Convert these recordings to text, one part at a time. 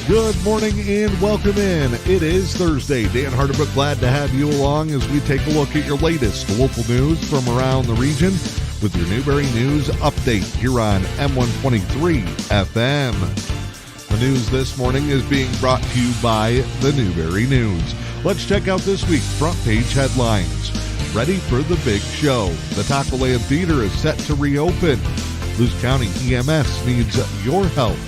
Good morning and welcome in. It is Thursday. Dan Harderbrook glad to have you along as we take a look at your latest local news from around the region with your Newberry News Update here on M123 FM. The news this morning is being brought to you by the Newberry News. Let's check out this week's front page headlines. Ready for the big show. The Tahquamenon Theater is set to reopen. Lewis County EMS needs your help.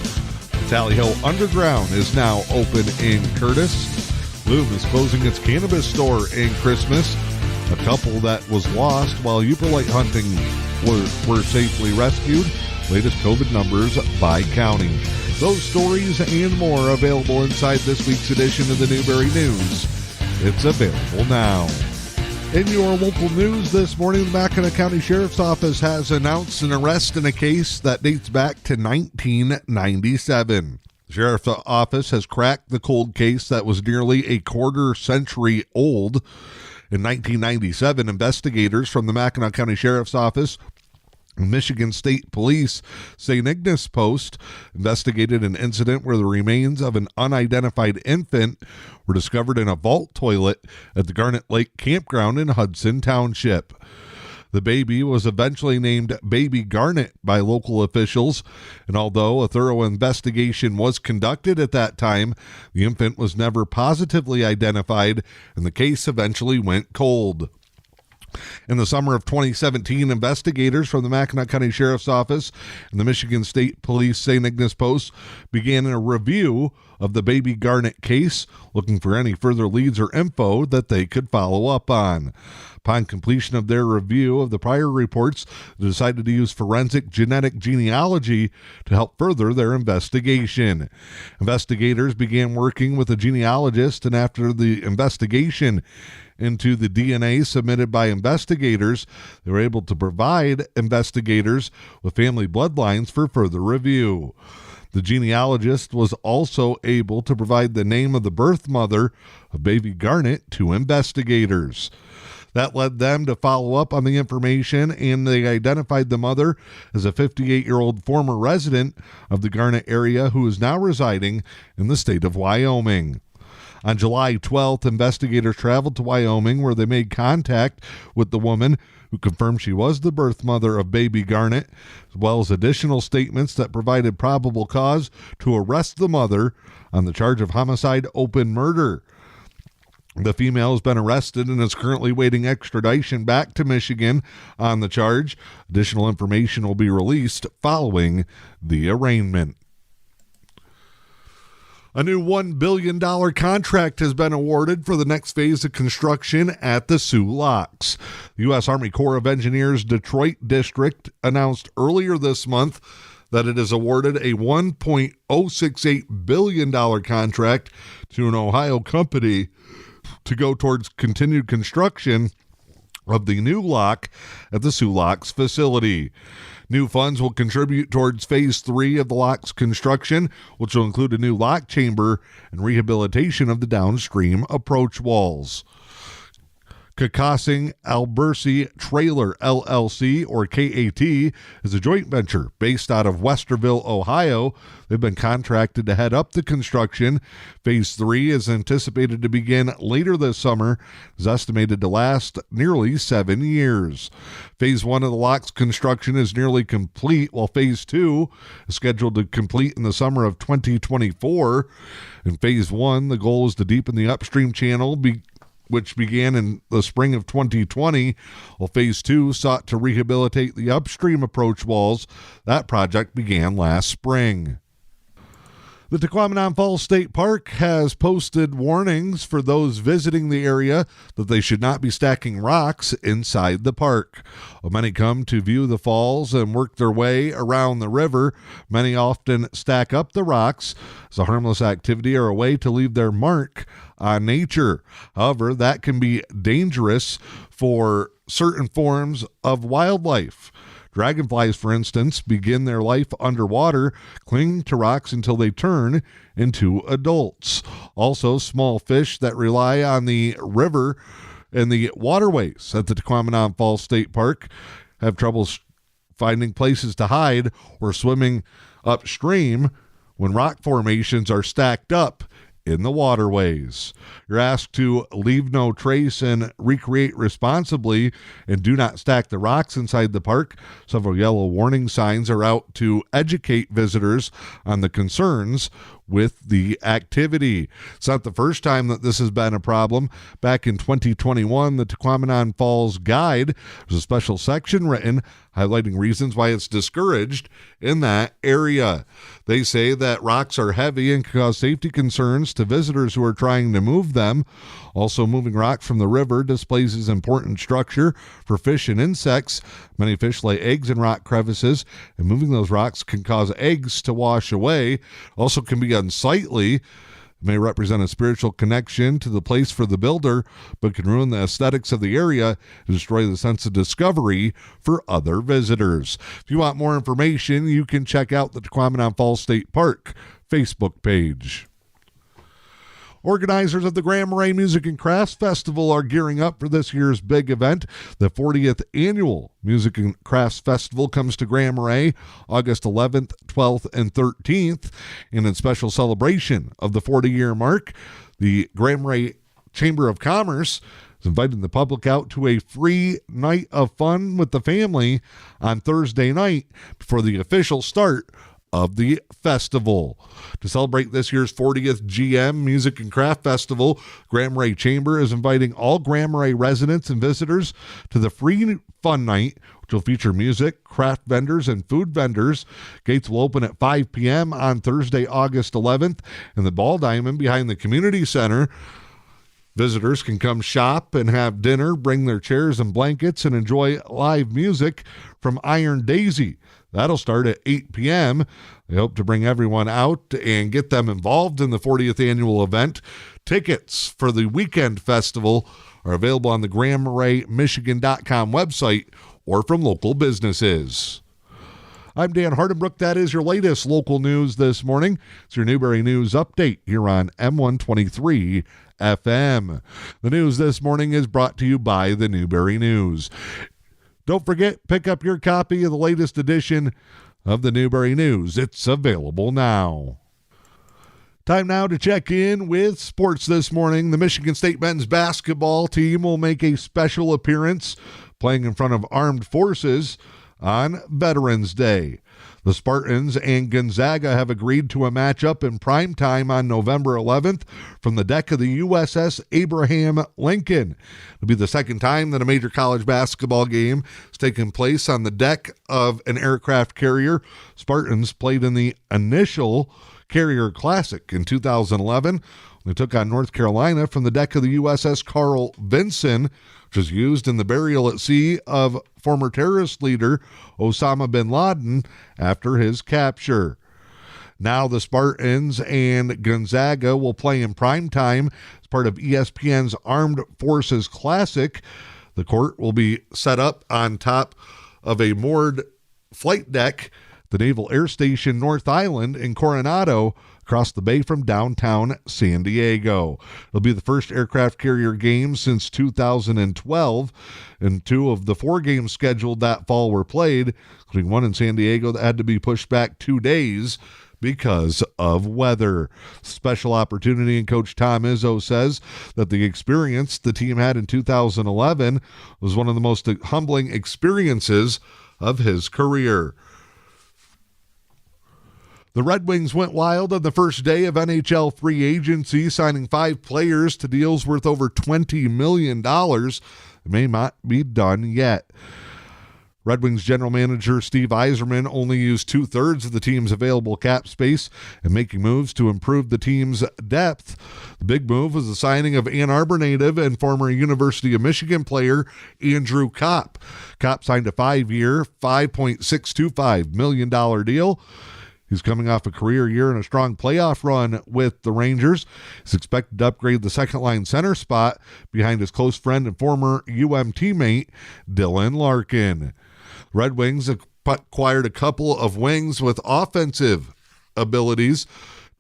Tally Hill Underground is now open in Curtis. Loom is closing its cannabis store in Christmas. A couple that was lost while Uperlite hunting were safely rescued. Latest COVID numbers by county. Those stories and more available inside this week's edition of the Newberry News. It's available now. In your local news this morning, the Mackinac County Sheriff's Office has announced an arrest in a case that dates back to 1997. The Sheriff's Office has cracked the cold case that was nearly a quarter century old. In 1997, investigators from the Mackinac County Sheriff's Office Michigan State Police St. Ignace Post investigated an incident where the remains of an unidentified infant were discovered in a vault toilet at the Garnet Lake Campground in Hudson Township. The baby was eventually named Baby Garnet by local officials, and although a thorough investigation was conducted at that time, the infant was never positively identified, and the case eventually went cold. In the summer of 2017, investigators from the Mackinac County Sheriff's Office and the Michigan State Police St. Ignace Post began a review of the Baby Garnet case, looking for any further leads or info that they could follow up on. Upon completion of their review of the prior reports, they decided to use forensic genetic genealogy to help further their investigation. Investigators began working with a genealogist, and after the investigation into the DNA submitted by investigators, they were able to provide investigators with family bloodlines for further review. The genealogist was also able to provide the name of the birth mother of Baby Garnet to investigators. That led them to follow up on the information, and they identified the mother as a 58-year-old former resident of the Garnet area who is now residing in the state of Wyoming. On July 12th, investigators traveled to Wyoming where they made contact with the woman who confirmed she was the birth mother of Baby Garnet, as well as additional statements that provided probable cause to arrest the mother on the charge of homicide open murder. The female has been arrested and is currently waiting extradition back to Michigan on the charge. Additional information will be released following the arraignment. A new $1 billion contract has been awarded for the next phase of construction at the Sioux Locks. The U.S. Army Corps of Engineers Detroit District announced earlier this month that it has awarded a $1.068 billion contract to an Ohio company to go towards continued construction of the new lock at the Sioux Locks facility. New funds will contribute towards Phase 3 of the lock's construction, which will include a new lock chamber and rehabilitation of the downstream approach walls. Kakasing Albersi Trailer LLC, or KAT, is a joint venture based out of Westerville, Ohio. They've been contracted to head up the construction. Phase 3 is anticipated to begin later this summer. It's estimated to last nearly 7 years. Phase 1 of the lock's construction is nearly complete, while Phase 2 is scheduled to complete in the summer of 2024. In Phase 1, the goal is to deepen the upstream channel, which began in the spring of 2020, while Phase 2 sought to rehabilitate the upstream approach walls. That project began last spring. The Tahquamenon Falls State Park has posted warnings for those visiting the area that they should not be stacking rocks inside the park. While many come to view the falls and work their way around the river, many often stack up the rocks as a harmless activity or a way to leave their mark on nature. However, that can be dangerous for certain forms of wildlife. Dragonflies, for instance, begin their life underwater, clinging to rocks until they turn into adults. Also, small fish that rely on the river and the waterways at the Tahquamenon Falls State Park have trouble finding places to hide or swimming upstream when rock formations are stacked up in the waterways. You're asked to leave no trace and recreate responsibly, and do not stack the rocks inside the park. Several yellow warning signs are out to educate visitors on the concerns with the activity. It's not the first time that this has been a problem. Back in 2021, the Tahquamenon Falls Guide, there's a special section written highlighting reasons why it's discouraged in that area. They say that rocks are heavy and can cause safety concerns to visitors who are trying to move them. Also, moving rocks from the river displaces important structure for fish and insects. Many fish lay eggs in rock crevices, and moving those rocks can cause eggs to wash away. Also can be unsightly. It may represent a spiritual connection to the place for the builder, but can ruin the aesthetics of the area and destroy the sense of discovery for other visitors. If you want more information, you can check out the Tahquamenon Falls State Park Facebook page. Organizers of the Grand Marais Music and Crafts Festival are gearing up for this year's big event. The 40th Annual Music and Crafts Festival comes to Grand Marais August 11th, 12th, and 13th. And in special celebration of the 40-year mark, the Grand Marais Chamber of Commerce is inviting the public out to a free night of fun with the family on Thursday night before the official start of the festival. To celebrate this year's 40th GM Music and Craft Festival, Grand Marais Chamber is inviting all Grand Marais residents and visitors to the free fun night, which will feature music, craft vendors, and food vendors. Gates will open at 5 p.m. on Thursday, August 11th, in the Ball Diamond behind the Community Center. Visitors can come shop and have dinner, bring their chairs and blankets, and enjoy live music from Iron Daisy. That'll start at 8 p.m. They hope to bring everyone out and get them involved in the 40th annual event. Tickets for the weekend festival are available on the GrandMaraisMichigan.com website or from local businesses. I'm Dan Hardenbrook. That is your latest local news this morning. It's your Newberry News Update here on M123 FM. The news this morning is brought to you by the Newberry News. Don't forget, pick up your copy of the latest edition of the Newberry News. It's available now. Time now to check in with sports this morning. The Michigan State men's basketball team will make a special appearance playing in front of armed forces on Veterans Day. The Spartans and Gonzaga have agreed to a matchup in prime time on November 11th from the deck of the USS Abraham Lincoln. It'll be the second time that a major college basketball game has taken place on the deck of an aircraft carrier. Spartans played in the initial Carrier Classic in 2011. They took on North Carolina from the deck of the USS Carl Vinson, which was used in the burial at sea of former terrorist leader Osama bin Laden after his capture. Now the Spartans and Gonzaga will play in prime time as part of ESPN's Armed Forces Classic. The court will be set up on top of a moored flight deck, the Naval Air Station North Island in Coronado, across the bay from downtown San Diego. It'll be the first aircraft carrier game since 2012, and 2 of the 4 games scheduled that fall were played, including one in San Diego that had to be pushed back 2 days because of weather. Special opportunity, and Coach Tom Izzo says that the experience the team had in 2011 was one of the most humbling experiences of his career. The Red Wings went wild on the first day of NHL free agency, signing 5 players to deals worth over $20 million. It may not be done yet. Red Wings general manager Steve Yzerman only used 2/3 of the team's available cap space and making moves to improve the team's depth. The big move was the signing of Ann Arbor native and former University of Michigan player Andrew Kopp. Kopp signed a 5-year, $5.625 million deal. He's coming off a career year and a strong playoff run with the Rangers. He's expected to upgrade the second-line center spot behind his close friend and former UM teammate, Dylan Larkin. Red Wings acquired a couple of wings with offensive abilities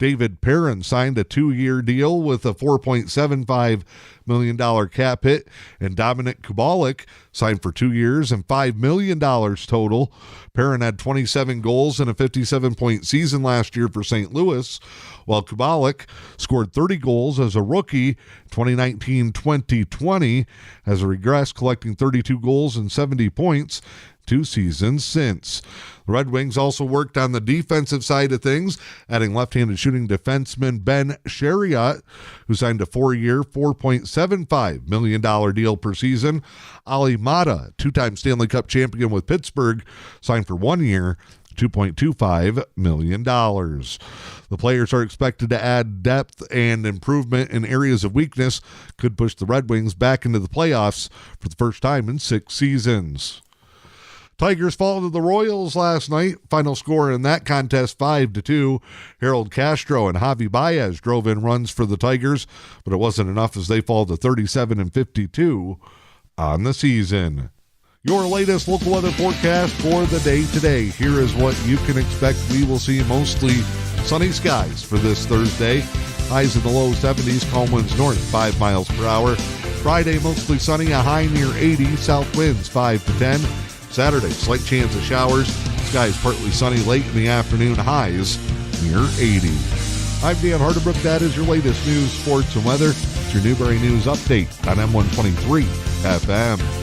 David Perrin signed a 2-year deal with a $4.75 million cap hit, and Dominic Kubalik signed for 2 years and $5 million total. Perrin had 27 goals in a 57-point season last year for St. Louis, while Kubalik scored 30 goals as a rookie 2019-2020, has regressed, collecting 32 goals and 70 points 2 seasons since. The Red Wings also worked on the defensive side of things, adding left-handed shooting defenseman Ben Chariot, who signed a 4-year, $4.75 million deal per season. Ali Mata, 2-time Stanley Cup champion with Pittsburgh, signed for 1 year, $2.25 million. The players are expected to add depth and improvement in areas of weakness, could push the Red Wings back into the playoffs for the first time in 6 seasons. Tigers fall to the Royals last night. Final score in that contest, 5-2. Harold Castro and Javi Baez drove in runs for the Tigers, but it wasn't enough as they fall to 37-52 on the season. Your latest local weather forecast for the day today. Here is what you can expect. We will see mostly sunny skies for this Thursday. Highs in the low 70s, calm winds north 5 miles per hour. Friday, mostly sunny, a high near 80, south winds 5 to 10. Saturday, slight chance of showers. Skies partly sunny late in the afternoon, highs near 80. I'm Dan Hardenbrook. That is your latest news, sports, and weather. It's your Newberry News Update on M123 FM.